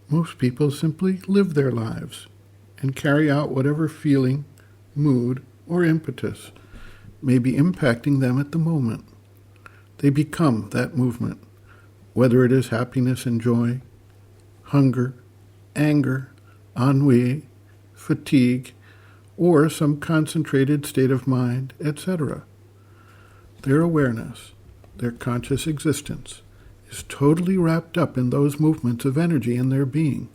Most people simply live their lives and carry out whatever feeling, mood, or impetus may be impacting them at the moment. They become that movement, whether it is happiness and joy, hunger, anger, ennui, fatigue, or some concentrated state of mind, etc. Their awareness, their conscious existence, is totally wrapped up in those movements of energy in their being.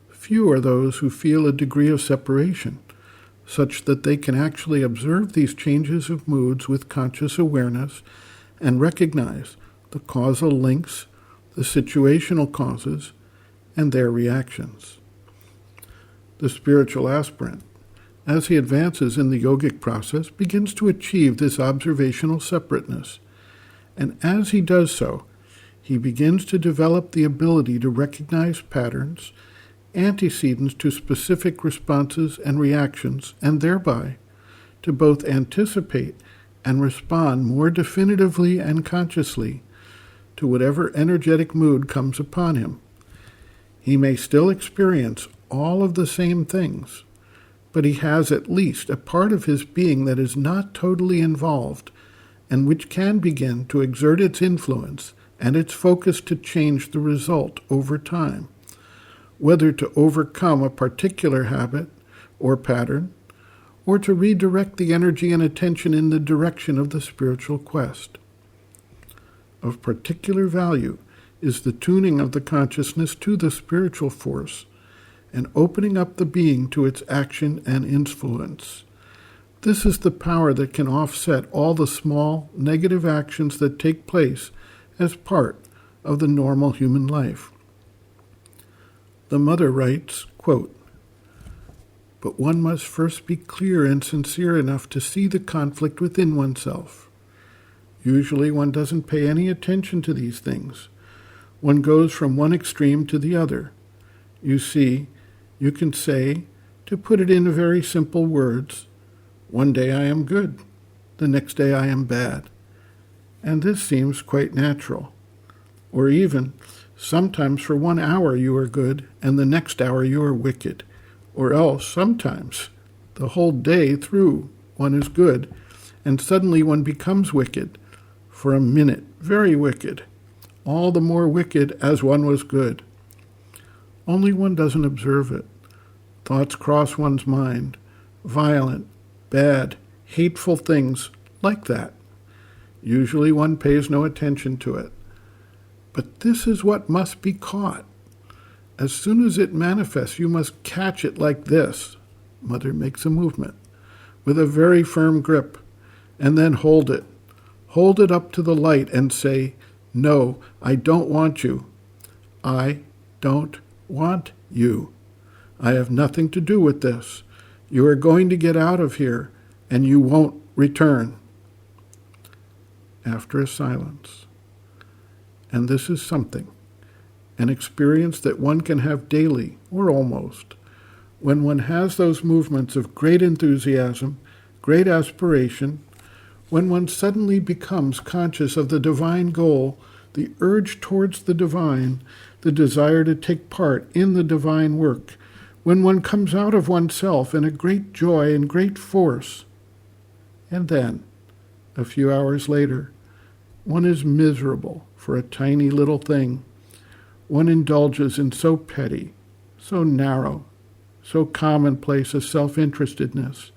Few are those who feel a degree of separation, such that they can actually observe these changes of moods with conscious awareness and recognize the causal links, the situational causes, and their reactions. The spiritual aspirant, as he advances in the yogic process, begins to achieve this observational separateness, and as he does so, he begins to develop the ability to recognize patterns, antecedents to specific responses and reactions, and thereby to both anticipate and respond more definitively and consciously to whatever energetic mood comes upon him. He may still experience all of the same things, but he has at least a part of his being that is not totally involved and which can begin to exert its influence and its focus to change the result over time, whether to overcome a particular habit or pattern, or to redirect the energy and attention in the direction of the spiritual quest. Of particular value is the tuning of the consciousness to the spiritual force and opening up the being to its action and influence. This is the power that can offset all the small negative actions that take place as part of the normal human life. The mother writes, quote, "But one must first be clear and sincere enough to see the conflict within oneself. Usually one doesn't pay any attention to these things. One goes from one extreme to the other. You see, you can say, to put it in very simple words, one day I am good, the next day I am bad. And this seems quite natural. Or even, sometimes for 1 hour you are good, and the next hour you are wicked. Or else, sometimes, the whole day through one is good, and suddenly one becomes wicked. For a minute, very wicked. All the more wicked as one was good. Only one doesn't observe it. Thoughts cross one's mind, violent, bad, hateful things like that. Usually one pays no attention to it. But this is what must be caught. As soon as it manifests, you must catch it like this." Mother makes a movement, "with a very firm grip, and then hold it. Hold it up to the light and say, 'No, I don't want you. I don't want you. I have nothing to do with this. You are going to get out of here, and you won't return.'" After a silence. And this is something, an experience that one can have daily, or almost, when one has those movements of great enthusiasm, great aspiration, when one suddenly becomes conscious of the divine goal, the urge towards the divine, the desire to take part in the divine work, when one comes out of oneself in a great joy and great force. And then, a few hours later, one is miserable for a tiny little thing. One indulges in so petty, so narrow, so commonplace a self-interestedness,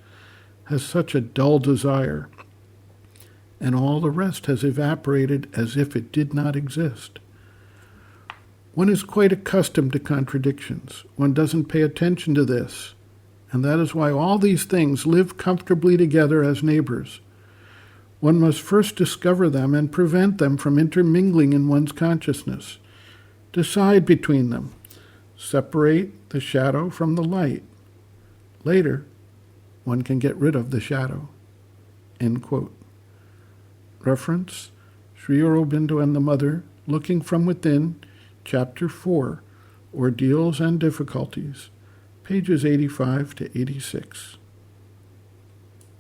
has such a dull desire, and all the rest has evaporated as if it did not exist. One is quite accustomed to contradictions. One doesn't pay attention to this, and that is why all these things live comfortably together as neighbors. One must first discover them and prevent them from intermingling in one's consciousness. Decide between them. Separate the shadow from the light. Later, one can get rid of the shadow." End quote. Reference, Sri Aurobindo and the Mother, Looking from Within, Chapter 4, Ordeals and Difficulties, pages 85 to 86.